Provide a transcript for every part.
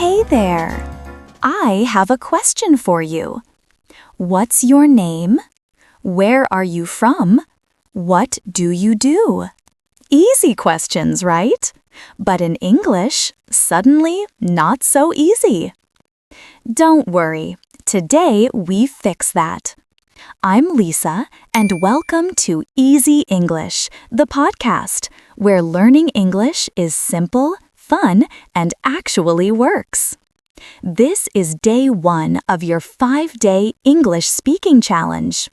Hey there! I have a question for you. What's your name? Where are you from? What do you do? Easy questions, right? But in English, suddenly not so easy. Don't worry, today we fix that. I'm Lisa, and welcome to Easy English, the podcast, where learning English is simple, fun, and actually works. This is day 1 of your 5-day English speaking challenge.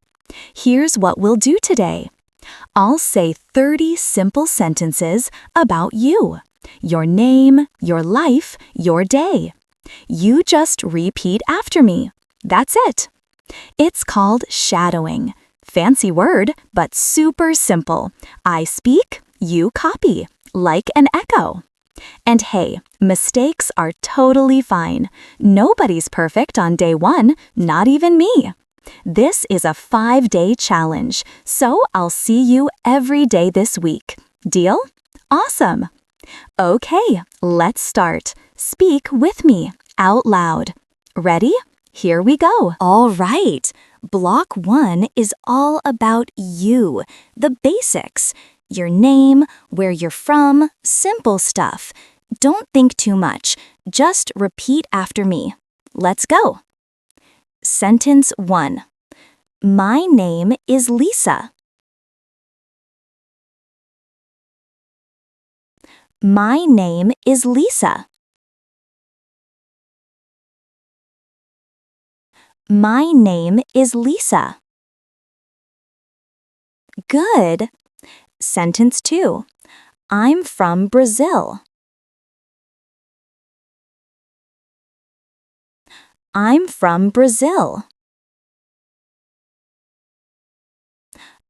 Here's what we'll do today. I'll say 30 simple sentences about you, your name, your life, your day. You just repeat after me. That's it. It's called shadowing. Fancy word, but super simple. I speak, you copy, like an echo. And hey, mistakes are totally fine. Nobody's perfect on day 1, not even me. This is a 5-day challenge, so I'll see you every day this week. Deal? Awesome! Okay, let's start. Speak with me, out loud. Ready? Here we go. All right. Block 1 is all about you, the basics. Your name, where you're from, simple stuff. Don't think too much. Just repeat after me. Let's go. Sentence 1. My name is Lisa. My name is Lisa. My name is Lisa. Good. Sentence 2. I'm from Brazil. I'm from Brazil.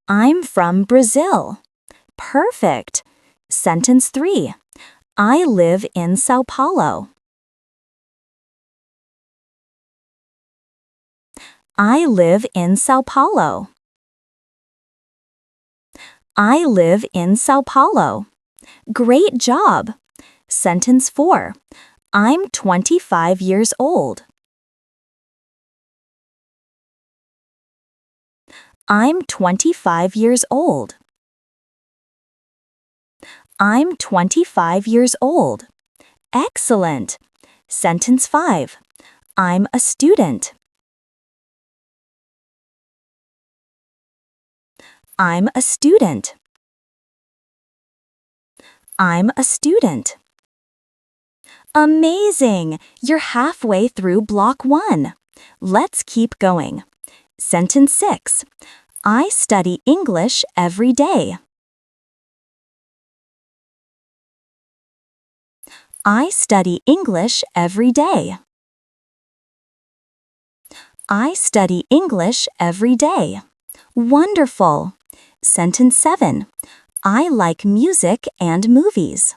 I'm from Brazil. Perfect. Sentence 3. I live in Sao Paulo. I live in Sao Paulo. I live in Sao Paulo. Great job. Sentence 4. I'm 25 years old. I'm 25 years old. I'm 25 years old. Excellent. Sentence 5. I'm a student. I'm a student. I'm a student. Amazing! You're halfway through block 1. Let's keep going. Sentence 6. I study English every day. I study English every day. I study English every day. Wonderful! Sentence 7. I like music and movies.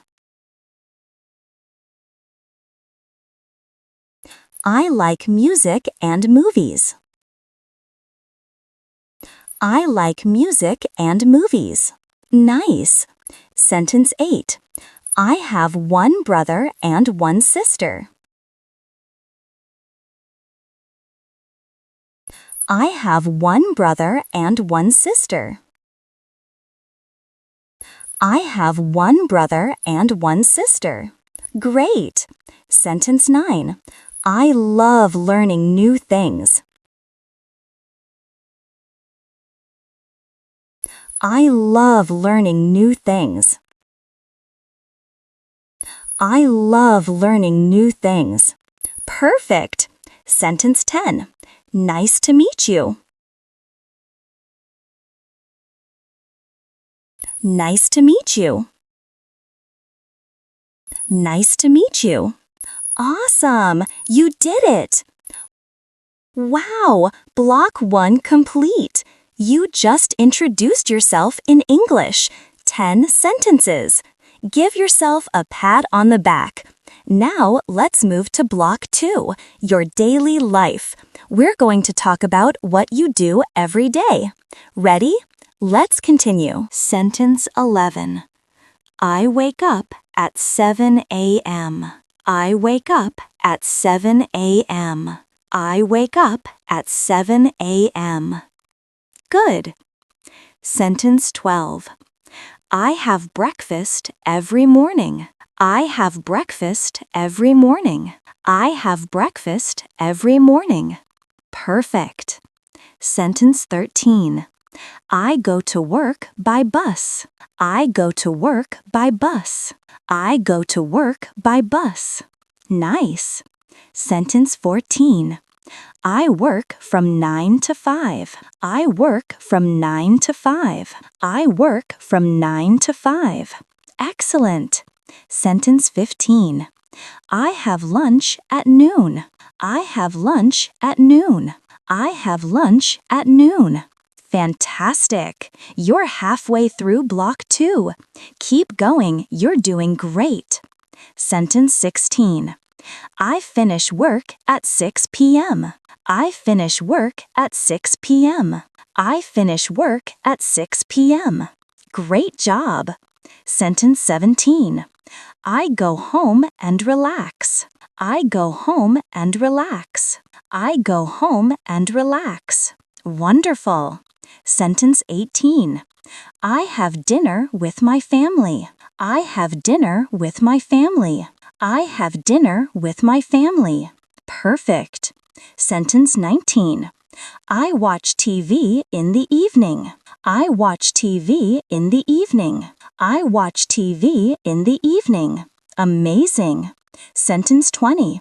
I like music and movies. I like music and movies. Nice! Sentence 8. I have 1 brother and 1 sister. I have 1 brother and 1 sister. I have 1 brother and 1 sister. Great! Sentence 9. I love learning new things. I love learning new things. I love learning new things. Perfect! Sentence 10. Nice to meet you. Nice to meet you. Nice to meet you. Awesome! You did it! Wow! Block 1 complete. You just introduced yourself in English. 10 sentences. Give yourself a pat on the back. Now let's move to block 2, your daily life. We're going to talk about what you do every day. Ready? Let's continue. Sentence 11. I wake up at 7 a.m. I wake up at 7 a.m. I wake up at 7 a.m. Good. Sentence 12. I have breakfast every morning. I have breakfast every morning. I have breakfast every morning. Perfect. Sentence 13. I go to work by bus. I go to work by bus. I go to work by bus. Nice. Sentence 14. I work from 9 to 5. I work from 9 to 5. I work from 9 to 5. Excellent. Sentence 15. I have lunch at noon. I have lunch at noon. I have lunch at noon. Fantastic! You're halfway through block 2. Keep going, you're doing great. Sentence 16. I finish work at 6 p.m. I finish work at 6 p.m. I finish work at 6 p.m. Great job! Sentence 17. I go home and relax. I go home and relax. I go home and relax. Wonderful! Sentence 18. I have dinner with my family. I have dinner with my family. I have dinner with my family. Perfect. Sentence 19. I watch TV in the evening. I watch TV in the evening. I watch TV in the evening. Amazing. Sentence 20.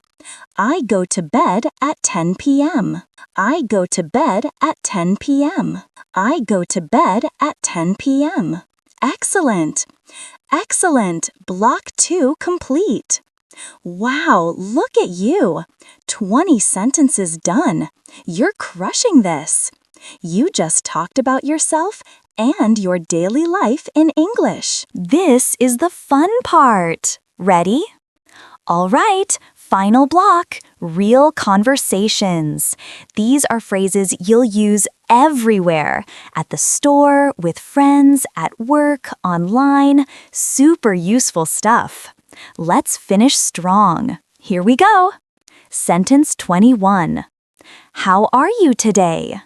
I go to bed at 10 p.m. I go to bed at 10 p.m. I go to bed at 10 p.m. Excellent! Excellent! Block 2 complete. Wow, look at you! 20 sentences done. You're crushing this. You just talked about yourself and your daily life in English. This is the fun part. Ready? All right, final block, real conversations. These are phrases you'll use everywhere, at the store, with friends, at work, online. Super useful stuff. Let's finish strong. Here we go. Sentence 21. How are you today?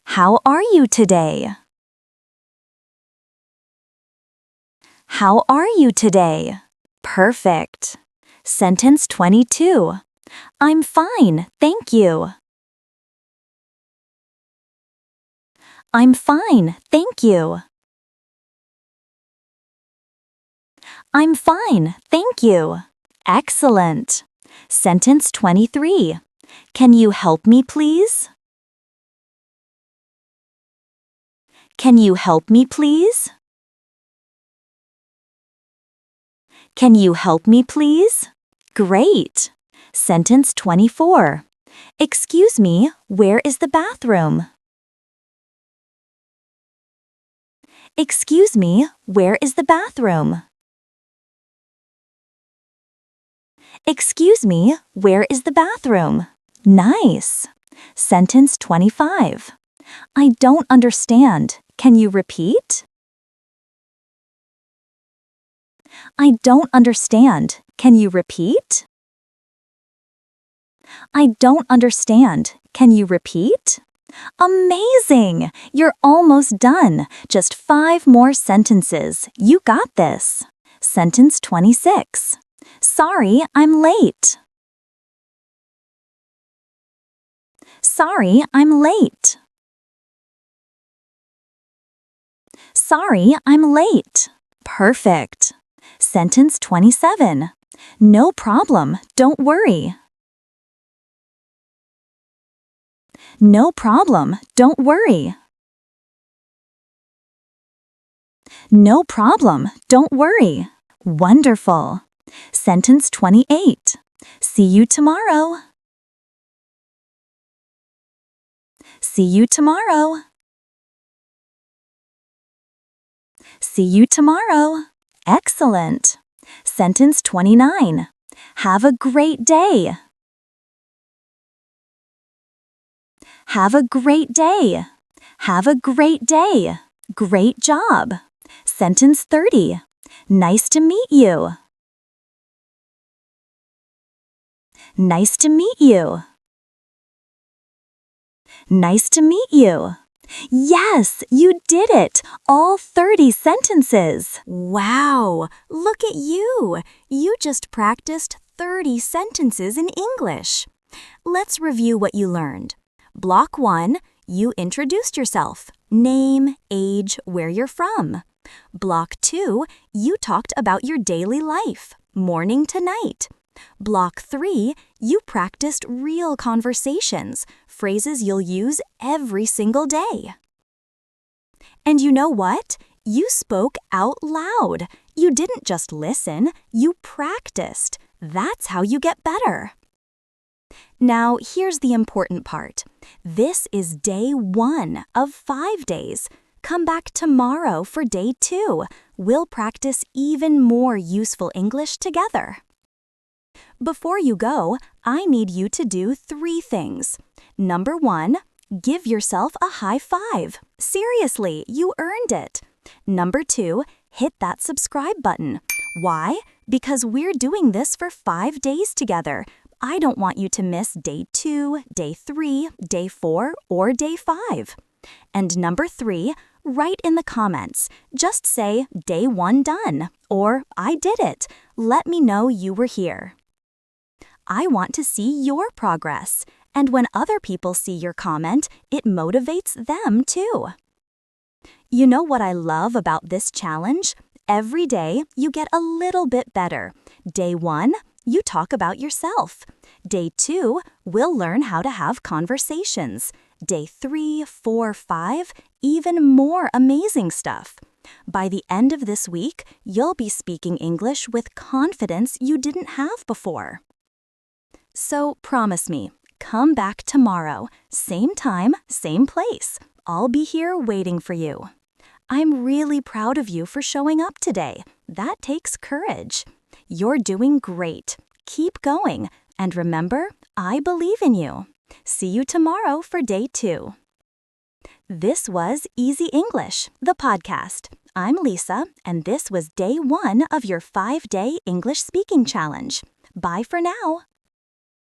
How are you today? How are you today? Perfect. Sentence 22. I'm fine, thank you. I'm fine, thank you. I'm fine, thank you. Excellent. Sentence 23. Can you help me, please? Can you help me, please? Can you help me, please? Great. Sentence 24. Excuse me, where is the bathroom? Excuse me, where is the bathroom? Excuse me, where is the bathroom? Nice. Sentence 25. I don't understand. Can you repeat? I don't understand. Can you repeat? I don't understand. Can you repeat? Amazing! You're almost done. Just 5 more sentences. You got this. Sentence 26. Sorry, I'm late. Sorry, I'm late. Sorry, I'm late. Perfect. Sentence 27. No problem, don't worry. No problem, don't worry. No problem, don't worry. Wonderful. Sentence 28. See you tomorrow. See you tomorrow. See you tomorrow. Excellent. Sentence 29. Have a great day. Have a great day. Have a great day. Great job. Sentence 30. Nice to meet you. Nice to meet you. Nice to meet you. Yes, you did it! All 30 sentences! Wow! Look at you! You just practiced 30 sentences in English. Let's review what you learned. Block 1, you introduced yourself. Name, age, where you're from. Block 2, you talked about your daily life, morning to night. Block 3, you practiced real conversations, phrases you'll use every single day. And you know what? You spoke out loud. You didn't just listen, you practiced. That's how you get better. Now, here's the important part. This is day 1 of 5 days. Come back tomorrow for day 2. We'll practice even more useful English together. Before you go, I need you to do 3 things. Number 1, give yourself a high five. Seriously, you earned it. Number 2, hit that subscribe button. Why? Because we're doing this for 5 days together. I don't want you to miss day 2, day 3, day 4, or day 5. And number 3, write in the comments. Just say, day 1 done, or I did it. Let me know you were here. I want to see your progress, and when other people see your comment, it motivates them too. You know what I love about this challenge? Every day, you get a little bit better. Day 1, you talk about yourself. Day 2, we'll learn how to have conversations. Day 3, 4, 5, even more amazing stuff. By the end of this week, you'll be speaking English with confidence you didn't have before. So promise me, come back tomorrow, same time, same place. I'll be here waiting for you. I'm really proud of you for showing up today. That takes courage. You're doing great. Keep going. And remember, I believe in you. See you tomorrow for day 2. This was Easy English, the podcast. I'm Lisa, and this was day 1 of your 5-day English speaking challenge. Bye for now.